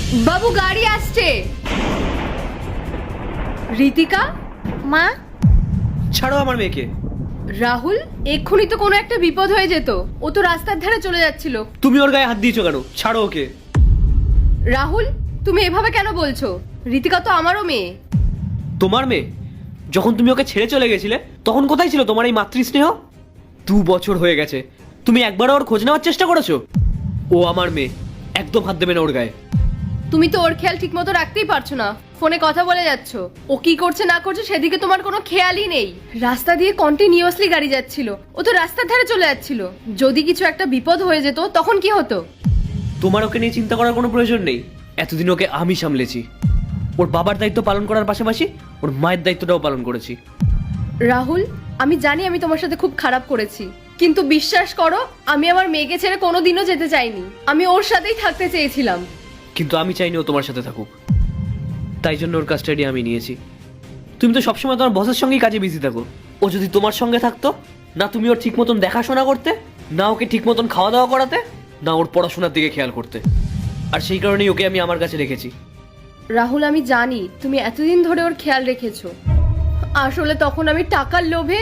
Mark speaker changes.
Speaker 1: বাবু গাড়ি আসছে। ঋতিকা
Speaker 2: মা,
Speaker 3: ছাড়ো আমার মেয়েকে।
Speaker 1: রাহুল, এক্ষুনি তো কোনো একটা বিপদ হয়ে যেত। ও তো রাস্তার ধারে চলে যাচ্ছিল।
Speaker 3: তুমি ওর গায়ে হাত দিয়েছো কেন? ছাড়ো ওকে।
Speaker 1: রাহুল, তুমি এভাবে কেন বলছো? ঋতিকা তো আমারও মেয়ে।
Speaker 3: তোমার মেয়ে? যখন তুমি ওকে ছেড়ে চলে গেছিলে তখন কোথায় ছিল তোমার এই মাতৃস্নেহ? 2 বছর হয়ে গেছে, তুমি একবারও ওর খোঁজ নেওয়ার চেষ্টা করেছো? ও আমার মেয়ে, একদম হাত দেবে না ওর গায়ে।
Speaker 1: তুমি তো ওর খেয়াল ঠিক মতো রাখতেই পারছো না। ফোনে কথা বলে যাচ্ছ, ও কি করছে না করছে সেদিকে তোমার কোনো খেয়ালই নেই। রাস্তা দিয়ে কন্টিনিউয়াসলি গাড়ি যাচ্ছিল, ও তো রাস্তার ধারে চলে যাচ্ছিল। যদি কিছু একটা বিপদ হয়ে যেত তখন কি হতো?
Speaker 3: তোমার ওকে নিয়ে চিন্তা করার কোনো প্রয়োজন নেই। এতদিন ওকে আমি সামলেছি। ওর বাবার দায়িত্ব পালন করার পাশাপাশি ওর মায়ের দায়িত্বটাও পালন করেছি।
Speaker 1: রাহুল, আমি জানি আমি তোমার সাথে খুব খারাপ করেছি, কিন্তু বিশ্বাস করো আমি আমার মেয়েকে ছেড়ে কোনোদিনও যেতে চাইনি। আমি ওর সাথেই থাকতে চেয়েছিলাম।
Speaker 3: কিন্তু আমি চাইনি ও তোমার সাথে থাকুক, তাই জন্য ওর কাস্টাডি আমি নিয়েছি। তুমি তো সবসময় তোমার বসের সঙ্গেই কাজে বিজি থাকো। ও যদি তোমার সঙ্গে থাকতো, না তুমি ওর ঠিক মতন দেখাশোনা করতে, না ওকে ঠিক মতন খাওয়া দাওয়া করাতে, না ওর পড়াশোনার দিকে খেয়াল করতে। আর সেই কারণেই ওকে আমি আমার কাছে রেখেছি।
Speaker 1: রাহুল, আমি জানি তুমি এতদিন ধরে ওর খেয়াল রেখেছো। আসলে তখন আমি টাকার লোভে